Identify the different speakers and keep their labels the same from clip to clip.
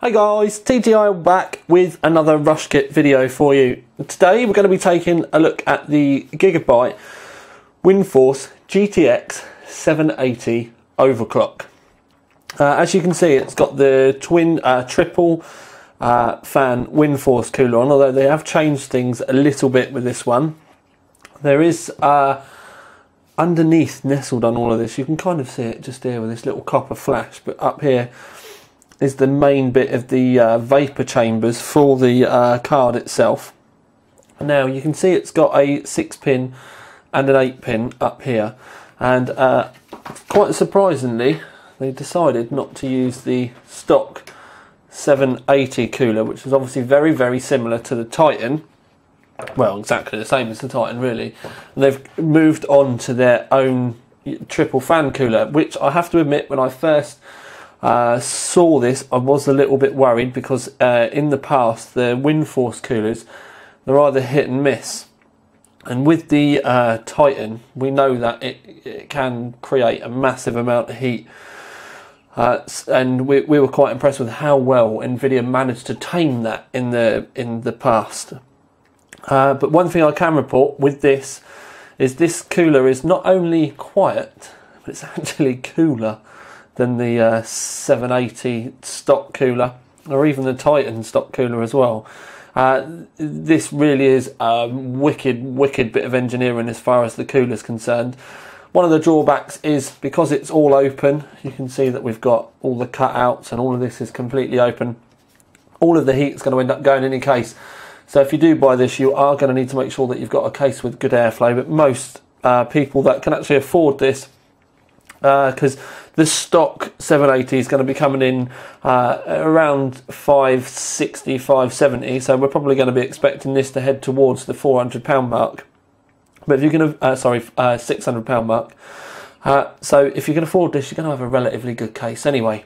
Speaker 1: Hey guys, TTI back with another RushKit video for you. Today we're going to be taking a look at the Gigabyte Windforce GTX780 overclock. As you can see, it's got the triple fan Windforce cooler on, although they have changed things a little bit with this one. There is underneath, nestled on all of this, you can kind of see it just here with this little copper flash, but up here is the main bit of the vapor chambers for the card itself. Now you can see it's got a 6-pin and an 8-pin up here, and quite surprisingly they decided not to use the stock 780 cooler, which is obviously very similar to the Titan. Well, exactly the same as the Titan really. And they've moved on to their own triple fan cooler, which I have to admit, when I first saw this, I was a little bit worried, because in the past the Windforce coolers, they're either hit and miss, and with the Titan we know that it can create a massive amount of heat, and we were quite impressed with how well Nvidia managed to tame that in the past. But one thing I can report with this is this cooler is not only quiet, but it's actually cooler than the 780 stock cooler, or even the Titan stock cooler as well. This really is a wicked bit of engineering as far as the cooler is concerned. One of the drawbacks is, because it's all open, you can see that we've got all the cutouts and all of this is completely open. All of the heat is going to end up going in a case. So if you do buy this, you are going to need to make sure that you've got a case with good airflow. But most people that can actually afford this, because the stock 780 is going to be coming in around 560, 570, so we're probably going to be expecting this to head towards the £400 mark. But if you're going to, £600 mark. So if you can afford this, you're going to have a relatively good case anyway.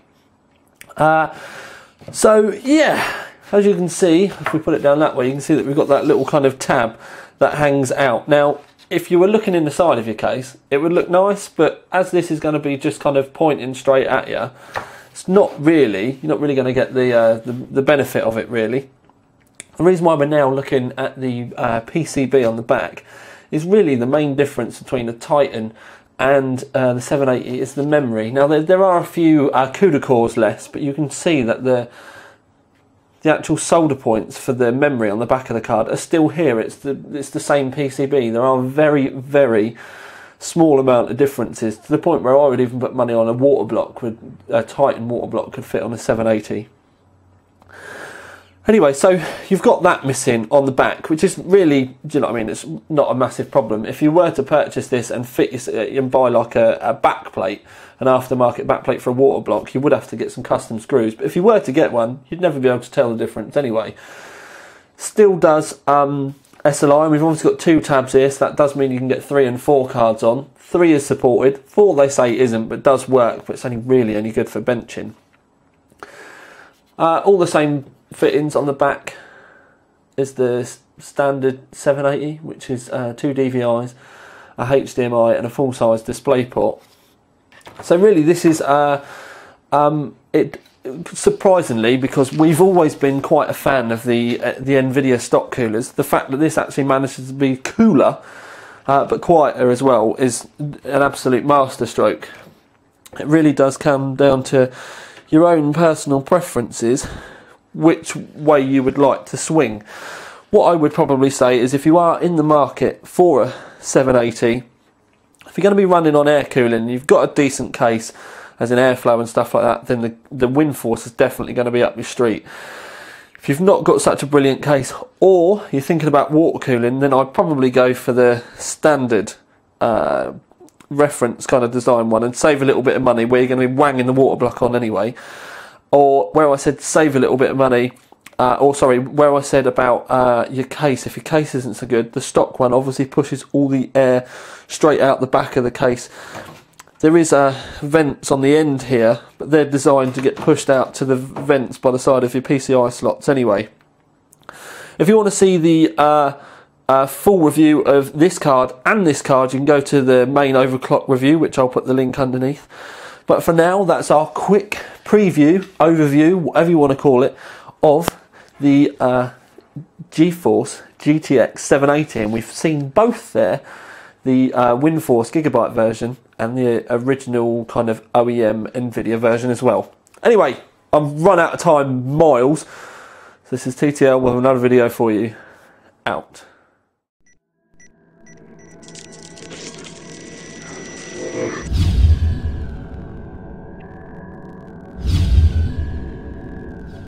Speaker 1: So yeah, as you can see, if we put it down that way, you can see that we've got that little kind of tab that hangs out. Now, if you were looking in the side of your case, it would look nice, but as this is going to be just kind of pointing straight at you, it's not really, you're not really going to get the benefit of it really. The reason why we're now looking at the PCB on the back is really the main difference between the Titan and the 780 is the memory. Now there are a few CUDA cores less, but you can see that the actual solder points for the memory on the back of the card are still here. It's the same PCB. There are very small amount of differences, to the point where I would even put money on a water block, with a Titan water block could fit on a 780. Anyway, so you've got that missing on the back, which is really, do you know what I mean, it's not a massive problem. If you were to purchase this and and buy like a backplate, an aftermarket backplate for a water block, you would have to get some custom screws. But if you were to get one, you'd never be able to tell the difference anyway. Still does SLI, and we've obviously got 2 tabs here, so that does mean you can get 3 and 4 cards on. 3 is supported, 4 they say isn't, but does work, but it's only good for benching. All the same fittings on the back is the standard 780, which is 2 DVIs, a HDMI and a full-size DisplayPort. So really this is surprisingly, because we've always been quite a fan of the Nvidia stock coolers, the fact that this actually manages to be cooler but quieter as well is an absolute masterstroke. It really does come down to your own personal preferences, which way you would like to swing. What I would probably say is, if you are in the market for a 780, if you're going to be running on air cooling, you've got a decent case as in airflow and stuff like that, then the Windforce is definitely going to be up your street. If you've not got such a brilliant case, or you're thinking about water cooling, then I'd probably go for the standard reference kind of design one and save a little bit of money, where you're going to be wanging the water block on anyway. Or where I said save a little bit of money, where I said about your case, if your case isn't so good, the stock one obviously pushes all the air straight out the back of the case. There is vents on the end here, but they're designed to get pushed out to the vents by the side of your PCI slots anyway. If you want to see the full review of this card and this card, you can go to the main overclock review, which I'll put the link underneath. But for now, that's our quick preview, overview, whatever you want to call it, of the GeForce GTX 780. And we've seen both there, the Windforce Gigabyte version and the original kind of OEM NVIDIA version as well. Anyway, I've run out of time miles. So this is TTL with another video for you. Out.